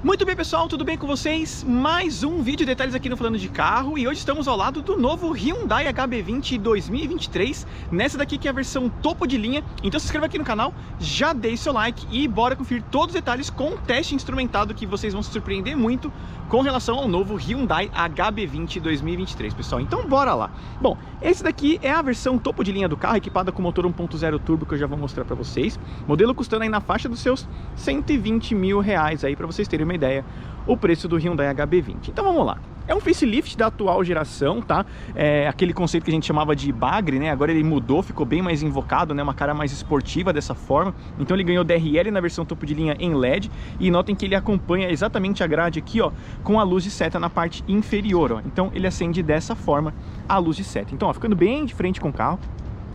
Muito bem, pessoal, tudo bem com vocês? Mais um vídeo de detalhes aqui no Falando de Carro. E hoje estamos ao lado do novo Hyundai HB20 2023. Nessa daqui que é a versão topo de linha. Então se inscreva aqui no canal, já deixe seu like e bora conferir todos os detalhes com o teste instrumentado, que vocês vão se surpreender muito com relação ao novo Hyundai HB20 2023, pessoal. Então bora lá. Bom, esse daqui é a versão topo de linha do carro, equipada com motor 1.0 turbo, que eu já vou mostrar para vocês. Modelo custando aí na faixa dos seus R$120 mil aí, para vocês terem uma ideia, o preço do Hyundai HB20. Então vamos lá. É um facelift da atual geração, tá? É aquele conceito que a gente chamava de bagre, né? Agora ele mudou, ficou bem mais invocado, né? Uma cara mais esportiva dessa forma. Então ele ganhou DRL na versão topo de linha em LED. E notem que ele acompanha exatamente a grade aqui, ó, com a luz de seta na parte inferior, ó. Então ele acende dessa forma a luz de seta. Então, ó, ficando bem de frente com o carro,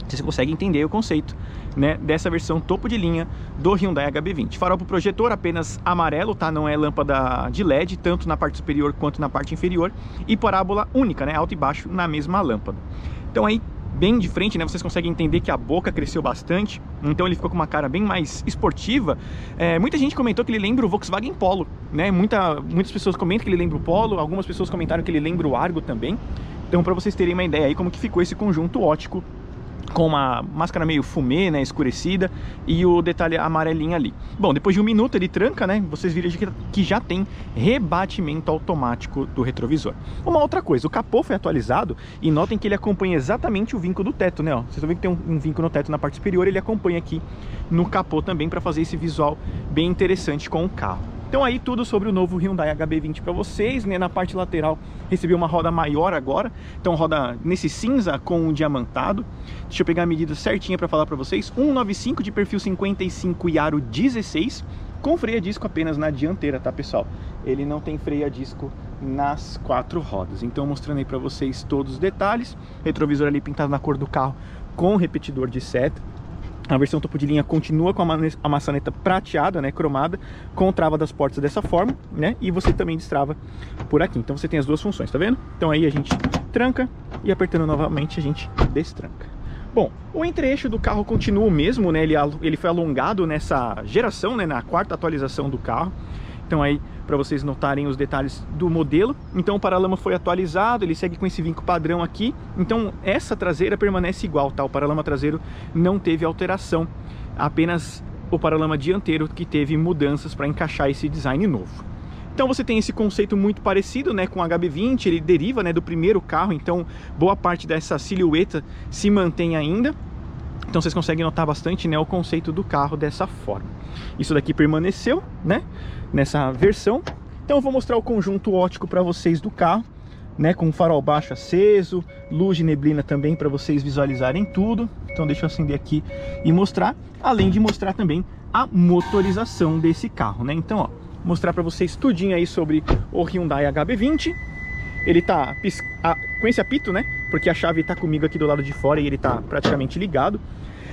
você consegue entender o conceito, né, dessa versão topo de linha do Hyundai HB20. Farol pro projetor apenas amarelo, tá? Não é lâmpada de LED, tanto na parte superior quanto na parte inferior. E parábola única, né? Alto e baixo na mesma lâmpada. Então aí, bem de frente, né? Vocês conseguem entender que a boca cresceu bastante. Então ele ficou com uma cara bem mais esportiva. Muita gente comentou que ele lembra o Volkswagen Polo, né? Muitas pessoas comentam que ele lembra o Polo. Algumas pessoas comentaram que ele lembra o Argo também. Então, para vocês terem uma ideia aí como que ficou esse conjunto ótico, com uma máscara meio fumê, né, escurecida, e o detalhe amarelinho ali. Bom, depois de um minuto ele tranca, né, vocês viram que já tem rebatimento automático do retrovisor. Uma outra coisa, o capô foi atualizado, e notem que ele acompanha exatamente o vinco do teto, né, ó. Vocês vão ver que tem um vinco no teto na parte superior, ele acompanha aqui no capô também, para fazer esse visual bem interessante com o carro. Então aí tudo sobre o novo Hyundai HB20 para vocês, né? Na parte lateral recebeu uma roda maior agora, então roda nesse cinza com um diamantado. Deixa eu pegar a medida certinha para falar para vocês. 195 de perfil 55 e aro 16, com freio a disco apenas na dianteira, tá, pessoal? Ele não tem freio a disco nas quatro rodas. Então mostrando aí para vocês todos os detalhes. Retrovisor ali pintado na cor do carro com repetidor de seta. A versão topo de linha continua com a maçaneta prateada, né, cromada, com trava das portas dessa forma, né, e você também destrava por aqui. Então você tem as duas funções, tá vendo? Então aí a gente tranca e apertando novamente a gente destranca. Bom, o entre-eixo do carro continua o mesmo, né, ele foi alongado nessa geração, né, na quarta atualização do carro. Então aí, para vocês notarem os detalhes do modelo. Então o paralama foi atualizado, ele segue com esse vinco padrão aqui. Então essa traseira permanece igual, tá? O paralama traseiro não teve alteração, apenas o paralama dianteiro que teve mudanças para encaixar esse design novo. Então você tem esse conceito muito parecido, né, com o HB20, ele deriva, né, do primeiro carro, então boa parte dessa silhueta se mantém ainda. Então vocês conseguem notar bastante, né, o conceito do carro dessa forma. Isso daqui permaneceu, né, nessa versão. Então eu vou mostrar o conjunto ótico para vocês do carro, né, com o farol baixo aceso, luz de neblina também para vocês visualizarem tudo. Então deixa eu acender aqui e mostrar, além de mostrar também a motorização desse carro, né. Então, ó, mostrar para vocês tudinho aí sobre o Hyundai HB20. Ele tá com esse apito, né, porque a chave tá comigo aqui do lado de fora e ele tá praticamente ligado.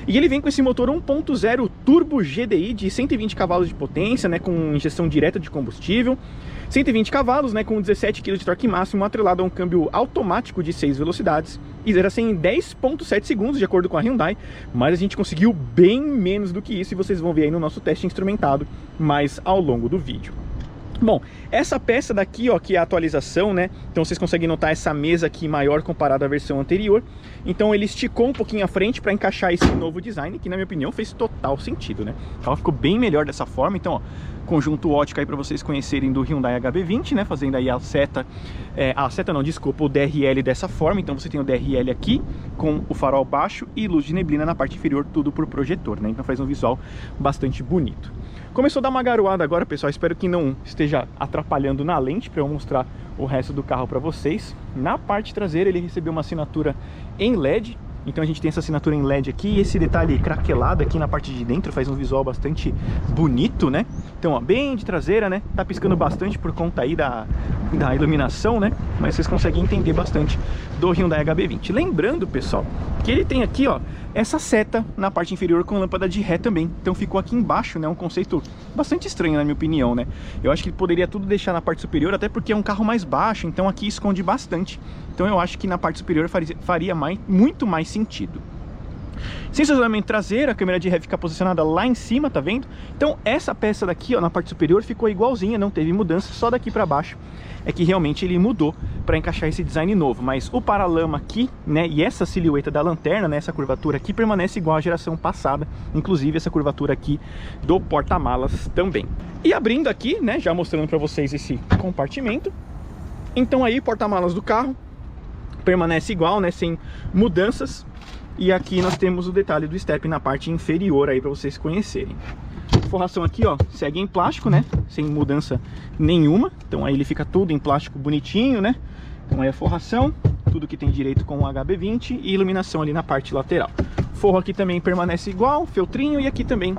E ele vem com esse motor 1.0 turbo GDI de 120 cavalos de potência, né, com injeção direta de combustível, 120 cavalos, né, com 17 kg de torque máximo, atrelado a um câmbio automático de 6 velocidades, e 0 a 100 em 10.7 segundos, de acordo com a Hyundai, mas a gente conseguiu bem menos do que isso, e vocês vão ver aí no nosso teste instrumentado, mais ao longo do vídeo. Bom, essa peça daqui, ó, que é a atualização, né? Então vocês conseguem notar essa mesa aqui maior comparada à versão anterior. Então ele esticou um pouquinho à frente para encaixar esse novo design, que na minha opinião fez total sentido, né? O carro ficou bem melhor dessa forma. Então, ó, conjunto ótico aí para vocês conhecerem do Hyundai HB20, né? Fazendo aí a seta, o DRL dessa forma. Então você tem o DRL aqui com o farol baixo e luz de neblina na parte inferior, tudo por projetor, né? Então faz um visual bastante bonito. Começou a dar uma garoada agora, pessoal, espero que não esteja atrapalhando na lente para eu mostrar o resto do carro para vocês. Na parte traseira ele recebeu uma assinatura em LED, então a gente tem essa assinatura em LED aqui, e esse detalhe craquelado aqui na parte de dentro faz um visual bastante bonito, né? Então, ó, bem de traseira, né? Tá piscando bastante por conta aí da iluminação, né? Mas vocês conseguem entender bastante do Hyundai HB20. Lembrando, pessoal, que ele tem aqui, ó, essa seta na parte inferior com lâmpada de ré também. Então ficou aqui embaixo, né? Um conceito bastante estranho, na minha opinião, né? Eu acho que ele poderia tudo deixar na parte superior, até porque é um carro mais baixo, então aqui esconde bastante. Então eu acho que na parte superior faria muito mais sentido. Sensor de isolamento traseiro, a câmera de ré fica posicionada lá em cima, tá vendo? Então essa peça daqui, ó, na parte superior ficou igualzinha, não teve mudança, só daqui pra baixo é que realmente ele mudou para encaixar esse design novo. Mas o paralama aqui, né, e essa silhueta da lanterna, né, essa curvatura aqui permanece igual à geração passada, inclusive essa curvatura aqui do porta-malas também. E abrindo aqui, né, já mostrando para vocês esse compartimento, então aí porta-malas do carro permanece igual, né, sem mudanças. E aqui nós temos o detalhe do step na parte inferior aí para vocês conhecerem. Forração aqui, ó, segue em plástico, né, sem mudança nenhuma. Então aí ele fica tudo em plástico bonitinho, né. Então aí a forração, tudo que tem direito com o HB20 e iluminação ali na parte lateral. Forro aqui também permanece igual, feltrinho, e aqui também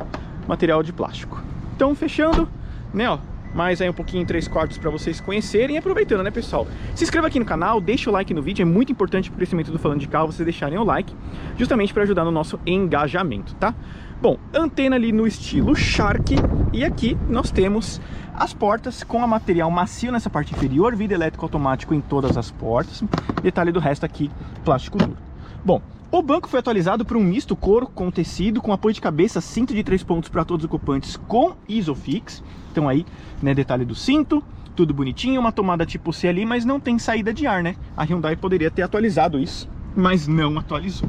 material de plástico. Então fechando, né, ó, mais aí um pouquinho em 3/4 para vocês conhecerem. E aproveitando, né, pessoal, se inscreva aqui no canal, deixa o like no vídeo, é muito importante para o crescimento do Falando de Carro vocês deixarem o like, justamente para ajudar no nosso engajamento, tá? Bom, antena ali no estilo Shark, e aqui nós temos as portas com a material macio nessa parte inferior, vidro elétrico automático em todas as portas, detalhe do resto aqui, plástico duro. Bom, o banco foi atualizado para um misto couro com tecido, com apoio de cabeça, cinto de 3 pontos para todos os ocupantes com Isofix. Então aí, né, detalhe do cinto, tudo bonitinho, uma tomada tipo C ali, mas não tem saída de ar, né? A Hyundai poderia ter atualizado isso, mas não atualizou.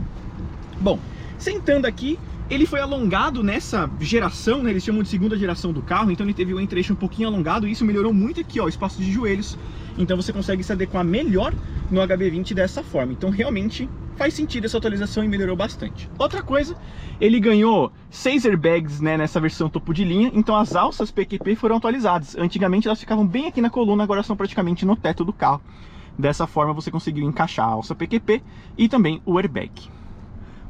Bom, sentando aqui, ele foi alongado nessa geração, né? Eles chamam de segunda geração do carro, então ele teve o entre-eixo um pouquinho alongado, e isso melhorou muito aqui, ó, o espaço de joelhos. Então você consegue se adequar melhor no HB20 dessa forma. Então realmente faz sentido essa atualização e melhorou bastante. Outra coisa, ele ganhou 6 airbags, né, nessa versão topo de linha, então as alças PQP foram atualizadas. Antigamente elas ficavam bem aqui na coluna, agora são praticamente no teto do carro. Dessa forma você conseguiu encaixar a alça PQP e também o airbag.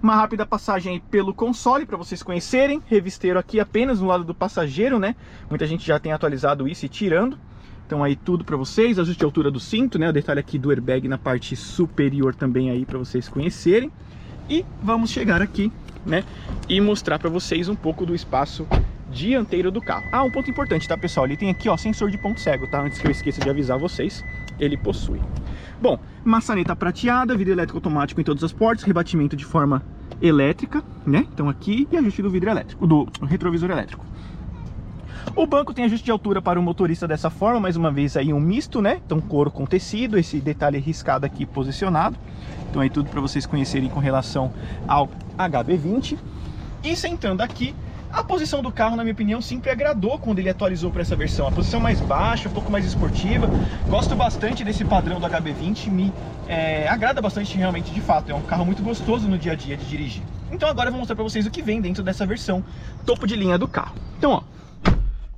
Uma rápida passagem aí pelo console para vocês conhecerem. Revisteiro aqui apenas no lado do passageiro, né? Muita gente já tem atualizado isso e tirando. Então aí tudo para vocês, ajuste de altura do cinto, né? O detalhe aqui do airbag na parte superior também aí para vocês conhecerem. E vamos chegar aqui, né? E mostrar para vocês um pouco do espaço dianteiro do carro. Ah, um ponto importante, tá, pessoal? Ele tem aqui, ó, sensor de ponto cego, tá? Antes que eu esqueça de avisar vocês, ele possui. Bom, maçaneta prateada, vidro elétrico automático em todas as portas, rebatimento de forma elétrica, né? Então aqui, e ajuste do vidro elétrico, do retrovisor elétrico. O banco tem ajuste de altura para o motorista dessa forma, mais uma vez aí um misto, né? Então couro com tecido, esse detalhe riscado aqui posicionado. Então aí tudo para vocês conhecerem com relação ao HB20. E sentando aqui, a posição do carro, na minha opinião, sempre agradou quando ele atualizou para essa versão. A posição mais baixa, um pouco mais esportiva. Gosto bastante desse padrão do HB20, me agrada bastante realmente, de fato. É um carro muito gostoso no dia a dia de dirigir. Então agora eu vou mostrar para vocês o que vem dentro dessa versão topo de linha do carro. Então, ó,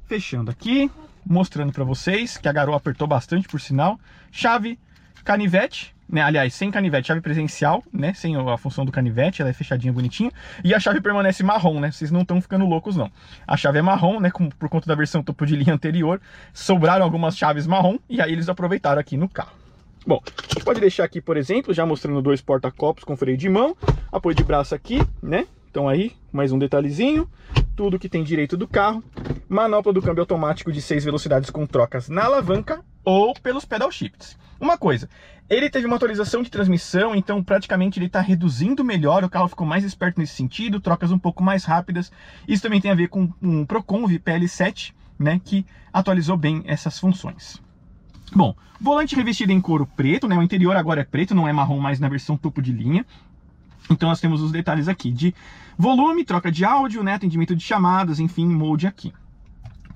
fechando aqui, mostrando para vocês que a garoa apertou bastante, por sinal. Chave canivete, né? Aliás, sem canivete, chave presencial, né? Sem a função do canivete, ela é fechadinha, bonitinha. E a chave permanece marrom, né? Vocês não estão ficando loucos, não. A chave é marrom, né? Por conta da versão topo de linha anterior, sobraram algumas chaves marrom e aí eles aproveitaram aqui no carro. Bom, a gente pode deixar aqui, por exemplo, já mostrando 2 porta-copos com freio de mão, apoio de braço aqui, né? Então aí, mais um detalhezinho, tudo que tem direito do carro. Manopla do câmbio automático de 6 velocidades com trocas na alavanca ou pelos pedal shifts. Uma coisa, ele teve uma atualização de transmissão, então praticamente ele está reduzindo melhor, o carro ficou mais esperto nesse sentido, trocas um pouco mais rápidas. Isso também tem a ver com um Proconv PL7, né, que atualizou bem essas funções. Bom, volante revestido em couro preto, né, o interior agora é preto, não é marrom mais na versão topo de linha. Então nós temos os detalhes aqui de volume, troca de áudio, né, atendimento de chamadas, enfim, molde aqui.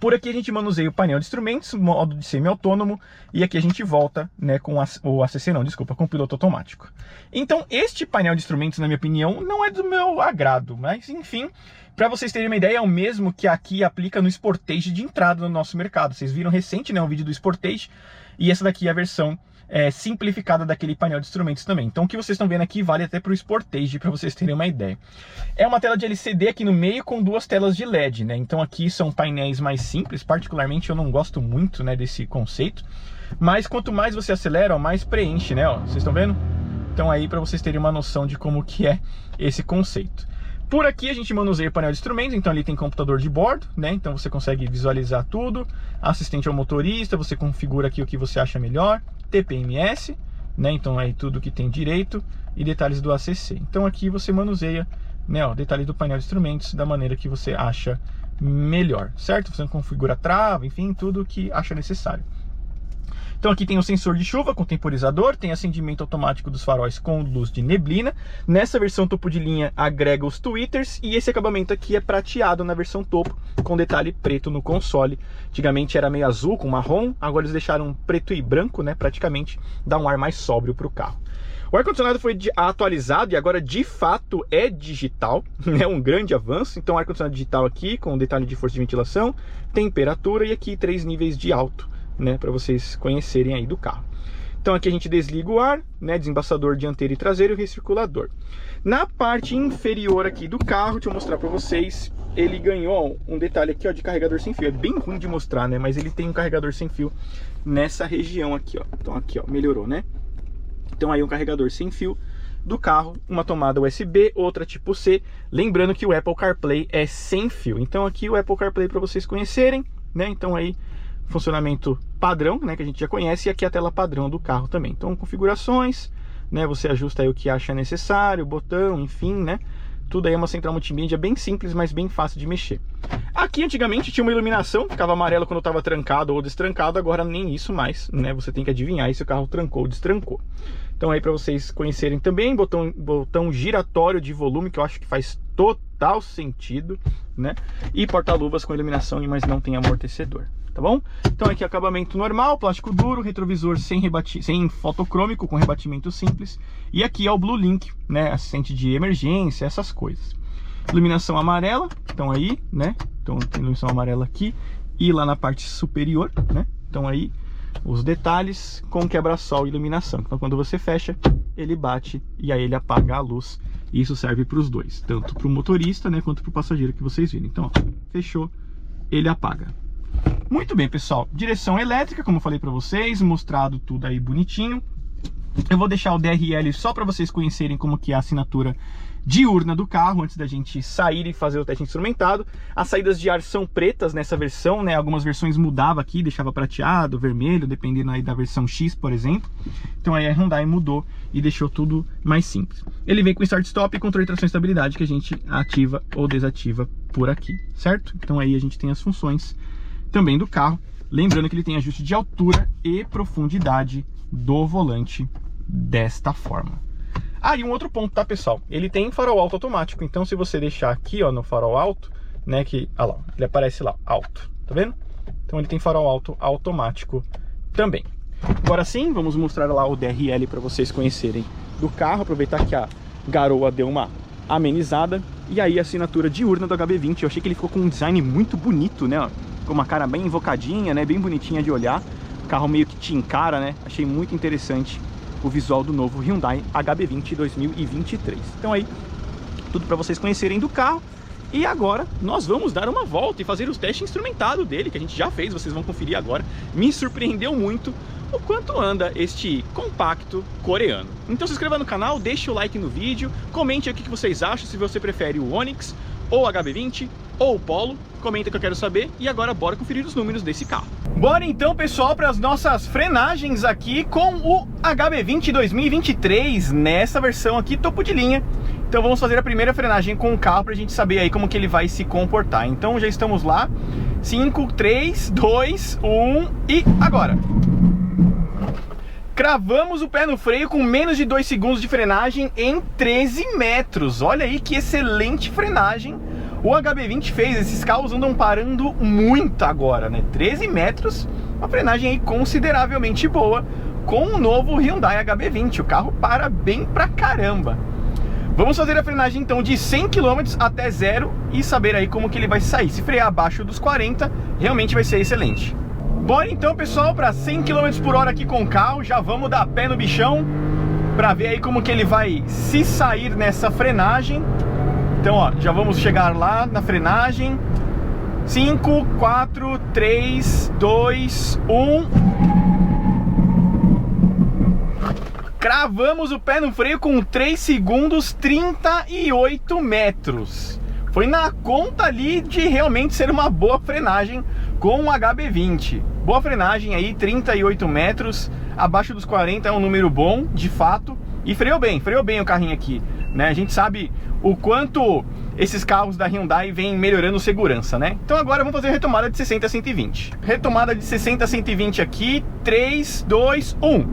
Por aqui a gente manuseia o painel de instrumentos, modo de semi-autônomo, e aqui a gente volta, né, com o ACC não, desculpa, com o piloto automático. Então este painel de instrumentos, na minha opinião, não é do meu agrado, mas enfim, para vocês terem uma ideia, é o mesmo que aqui aplica no Sportage de entrada no nosso mercado. Vocês viram recente, né, um vídeo do Sportage, e essa daqui é a versão simplificada daquele painel de instrumentos também. Então o que vocês estão vendo aqui vale até para o Sportage, para vocês terem uma ideia. É uma tela de LCD aqui no meio com 2 telas de LED, né? Então aqui são painéis mais simples, particularmente eu não gosto muito, né, desse conceito. Mas quanto mais você acelera, ó, mais preenche, né? Ó, vocês estão vendo? Então aí para vocês terem uma noção de como que é esse conceito. Por aqui a gente manuseia o painel de instrumentos, então ali tem computador de bordo, né? Então você consegue visualizar tudo, assistente ao motorista, você configura aqui o que você acha melhor, TPMS, né? Então aí tudo que tem direito e detalhes do ACC. Então aqui você manuseia né, ó, detalhe do painel de instrumentos da maneira que você acha melhor, certo? Você configura a trava, enfim, tudo que acha necessário. Então aqui tem o sensor de chuva com temporizador, tem acendimento automático dos faróis com luz de neblina. Nessa versão topo de linha agrega os tweeters e esse acabamento aqui é prateado na versão topo, com detalhe preto no console. Antigamente era meio azul com marrom, agora eles deixaram preto e branco, né? Praticamente dá um ar mais sóbrio para o carro. O ar-condicionado foi atualizado e agora de fato é digital, né? Um grande avanço. Então ar-condicionado digital aqui com detalhe de força de ventilação, temperatura e aqui 3 níveis de alto, né, para vocês conhecerem aí do carro. Então aqui a gente desliga o ar, né, desembaçador dianteiro e traseiro e recirculador. Na parte inferior aqui do carro, deixa eu mostrar para vocês, ele ganhou um detalhe aqui, ó, de carregador sem fio. É bem ruim de mostrar, né, mas ele tem um carregador sem fio nessa região aqui, ó. Então aqui, ó, melhorou, né? Então aí um carregador sem fio do carro, uma tomada USB, outra tipo C. Lembrando que o Apple CarPlay é sem fio. Então aqui o Apple CarPlay para vocês conhecerem, né? Então aí funcionamento padrão, né, que a gente já conhece, e aqui a tela padrão do carro também. Então configurações, né, você ajusta aí o que acha necessário, botão, enfim, né, tudo aí é uma central multimídia bem simples, mas bem fácil de mexer. Aqui antigamente tinha uma iluminação, ficava amarelo quando estava trancado ou destrancado, agora nem isso mais, né, você tem que adivinhar aí se o carro trancou ou destrancou. Então aí para vocês conhecerem também, botão giratório de volume, que eu acho que faz total sentido, né, e porta-luvas com iluminação, mas não tem amortecedor. Tá bom? Então aqui acabamento normal, plástico duro, retrovisor sem fotocrômico, com rebatimento simples. E aqui é o Blue Link, né? Assistente de emergência, essas coisas. Iluminação amarela, então aí, né? Então tem iluminação amarela aqui e lá na parte superior, né? Então aí os detalhes com quebra-sol e iluminação. Então quando você fecha, ele bate e aí ele apaga a luz. E isso serve para os dois, tanto para o motorista, né, quanto para o passageiro que vocês viram. Então, ó, fechou, ele apaga. Muito bem, pessoal, direção elétrica, como eu falei para vocês, mostrado tudo aí bonitinho. Eu vou deixar o DRL só para vocês conhecerem como que é a assinatura diurna do carro, antes da gente sair e fazer o teste instrumentado. As saídas de ar são pretas nessa versão, né? Algumas versões mudava aqui, deixava prateado, vermelho, dependendo aí da versão X, por exemplo. Então aí a Hyundai mudou e deixou tudo mais simples. Ele vem com Start-Stop e controle de tração e estabilidade, que a gente ativa ou desativa por aqui, certo? Então aí a gente tem as funções também do carro, lembrando que ele tem ajuste de altura e profundidade do volante desta forma. Ah, e um outro ponto, tá, pessoal? Ele tem farol alto automático, então se você deixar aqui, ó, no farol alto, né, que, olha lá, ele aparece lá, alto, tá vendo? Então ele tem farol alto automático também. Agora sim, vamos mostrar lá o DRL para vocês conhecerem do carro, aproveitar que a garoa deu uma amenizada, e aí a assinatura diurna do HB20, eu achei que ele ficou com um design muito bonito, né, ó. Com uma cara bem invocadinha, né? Bem bonitinha de olhar. O carro meio que te encara, né? Achei muito interessante o visual do novo Hyundai HB20 2023. Então aí, tudo para vocês conhecerem do carro. E agora nós vamos dar uma volta e fazer o teste instrumentado dele, que a gente já fez, vocês vão conferir agora. Me surpreendeu muito o quanto anda este compacto coreano. Então se inscreva no canal, deixe o like no vídeo, comente aí o que vocês acham, se você prefere o Onix, ou o HB20, ou o Polo, comenta que eu quero saber. E agora bora conferir os números desse carro. Bora então, pessoal, para as nossas frenagens aqui com o HB20 2023, nessa versão aqui topo de linha. Então vamos fazer a primeira frenagem com o carro para a gente saber aí como que ele vai se comportar. Então já estamos lá, 5, 3, 2, 1 e agora! Cravamos o pé no freio com menos de 2 segundos de frenagem em 13 metros. Olha aí que excelente frenagem o HB20 fez. Esses carros andam parando muito agora, né? 13 metros, uma frenagem aí consideravelmente boa com o novo Hyundai HB20. O carro para bem pra caramba. Vamos fazer a frenagem então de 100 km até zero e saber aí como que ele vai sair. Se frear abaixo dos 40, realmente vai ser excelente. Bora então, pessoal, para 100 km por hora aqui com o carro. Já vamos dar pé no bichão para ver aí como que ele vai se sair nessa frenagem. Então, ó, já vamos chegar lá na frenagem. 5, 4, 3, 2, 1. Cravamos o pé no freio com 3 segundos, 38 metros. Foi na conta ali de realmente ser uma boa frenagem com o HB20. Boa frenagem aí, 38 metros, abaixo dos 40 é um número bom, de fato. E freou bem o carrinho aqui, né? A gente sabe o quanto esses carros da Hyundai vêm melhorando segurança, né? Então agora vamos fazer a retomada de 60 a 120. Retomada de 60 a 120 aqui, 3, 2, 1.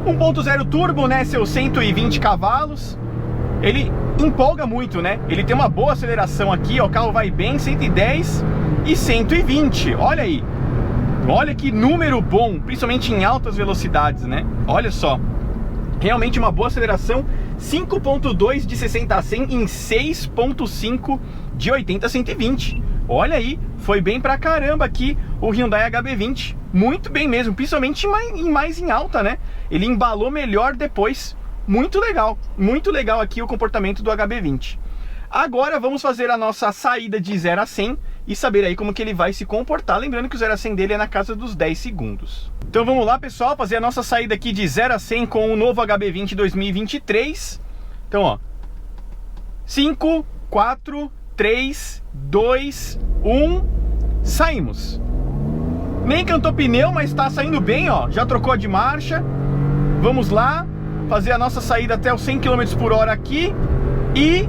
1.0 turbo, né? Seus 120 cavalos. Ele empolga muito, né? Ele tem uma boa aceleração aqui, ó, o carro vai bem, 110 e 120, olha aí. Olha que número bom, principalmente em altas velocidades, né? Olha só, realmente uma boa aceleração, 5.2 de 60 a 100 em 6.5 de 80 a 120. Olha aí, foi bem pra caramba aqui o Hyundai HB20, muito bem mesmo, principalmente mais em alta, né? Ele embalou melhor depois. Muito legal aqui o comportamento do HB20. Agora vamos fazer a nossa saída de 0 a 100 e saber aí como que ele vai se comportar. Lembrando que o 0 a 100 dele é na casa dos 10 segundos. Então vamos lá, pessoal, fazer a nossa saída aqui de 0 a 100 com o novo HB20 2023. Então, ó, 5, 4, 3, 2, 1, saímos. Nem cantou pneu, mas tá saindo bem, ó, já trocou de marcha. Vamos lá fazer a nossa saída até os 100 km por hora aqui. E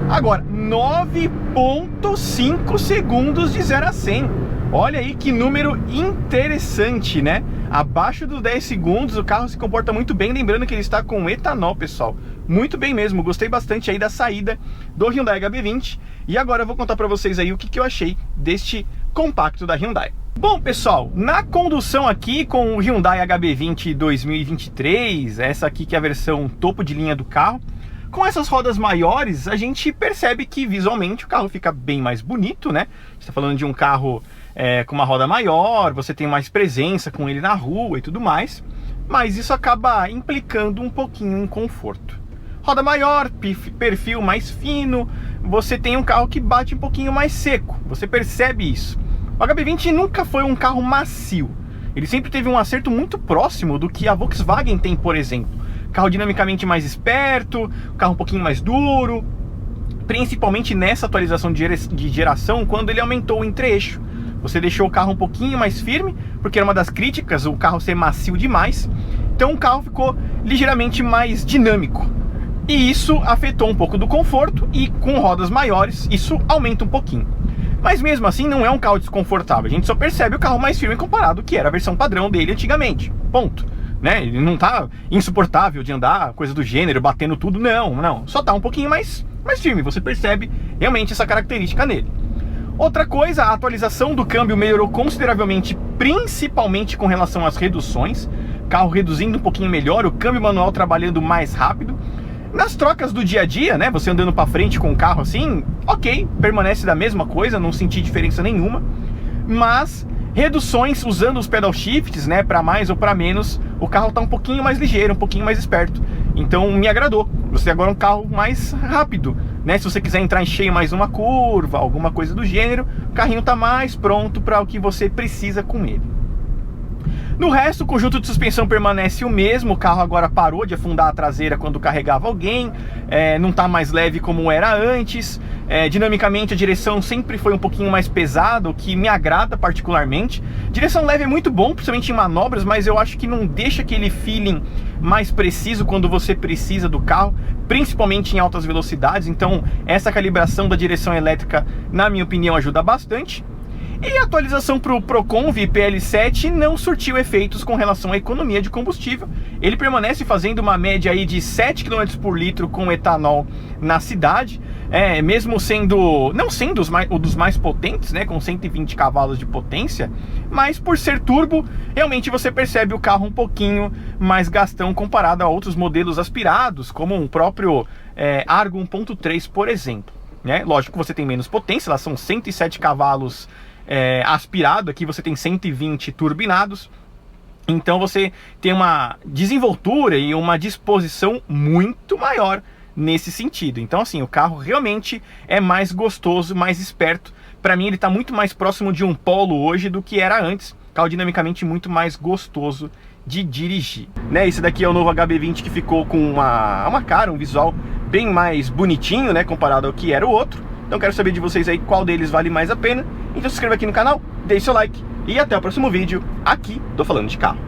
agora 9.5 segundos de 0 a 100. Olha aí que número interessante, né? Abaixo dos 10 segundos, o carro se comporta muito bem. Lembrando que ele está com etanol, pessoal. Muito bem mesmo, gostei bastante aí da saída do Hyundai HB20. E agora eu vou contar para vocês aí o que eu achei deste compacto da Hyundai. Bom, pessoal, na condução aqui com o Hyundai HB20 2023, essa aqui que é a versão topo de linha do carro, com essas rodas maiores, a gente percebe que visualmente o carro fica bem mais bonito, né? A gente está falando de um carro com uma roda maior, você tem mais presença com ele na rua e tudo mais, mas isso acaba implicando um pouquinho em conforto. Roda maior, perfil mais fino, você tem um carro que bate um pouquinho mais seco, você percebe isso. O HB20 nunca foi um carro macio, ele sempre teve um acerto muito próximo do que a Volkswagen tem, por exemplo. Carro dinamicamente mais esperto, carro um pouquinho mais duro, principalmente nessa atualização de geração, quando ele aumentou o entre-eixo. Você deixou o carro um pouquinho mais firme, porque era uma das críticas, o carro ser macio demais. Então o carro ficou ligeiramente mais dinâmico. E isso afetou um pouco do conforto, e com rodas maiores isso aumenta um pouquinho. Mas mesmo assim não é um carro desconfortável, a gente só percebe o carro mais firme comparado ao que era a versão padrão dele antigamente, ponto. Né? Ele não tá insuportável de andar, coisa do gênero, batendo tudo, não, só tá um pouquinho mais firme, você percebe realmente essa característica nele. Outra coisa, a atualização do câmbio melhorou consideravelmente, principalmente com relação às reduções, carro reduzindo um pouquinho melhor, o câmbio manual trabalhando mais rápido. Nas trocas do dia a dia, né, você andando para frente com o carro assim, ok, permanece da mesma coisa, não senti diferença nenhuma, mas reduções usando os pedal shifts, né, para mais ou para menos, o carro tá um pouquinho mais ligeiro, um pouquinho mais esperto. Então me agradou. Você agora é um carro mais rápido, né? Se você quiser entrar em cheio mais uma curva, alguma coisa do gênero, o carrinho tá mais pronto para o que você precisa com ele. No resto, o conjunto de suspensão permanece o mesmo, o carro agora parou de afundar a traseira quando carregava alguém, não está mais leve como era antes, dinamicamente a direção sempre foi um pouquinho mais pesada, o que me agrada particularmente. Direção leve é muito bom, principalmente em manobras, mas eu acho que não deixa aquele feeling mais preciso quando você precisa do carro, principalmente em altas velocidades, então essa calibração da direção elétrica, na minha opinião, ajuda bastante. E a atualização para o Proconv PL7 não surtiu efeitos com relação à economia de combustível. Ele permanece fazendo uma média aí de 7 km por litro com etanol na cidade, mesmo sendo, não sendo o dos mais potentes, né, com 120 cavalos de potência, mas por ser turbo, realmente você percebe o carro um pouquinho mais gastão comparado a outros modelos aspirados, como o próprio Argo 1.3, por exemplo. Né? Lógico que você tem menos potência, elas são 107 cavalos aspirado, aqui você tem 120 turbinados, então você tem uma desenvoltura e uma disposição muito maior nesse sentido. Então assim, o carro realmente é mais gostoso, mais esperto. Para mim ele está muito mais próximo de um Polo hoje do que era antes, carro dinamicamente muito mais gostoso de dirigir, né? Esse daqui é o novo HB20 que ficou com uma cara, um visual bem mais bonitinho, né, comparado ao que era o outro. Então quero saber de vocês aí qual deles vale mais a pena. Então se inscreva aqui no canal, deixe seu like e até o próximo vídeo aqui do Falando de Carro.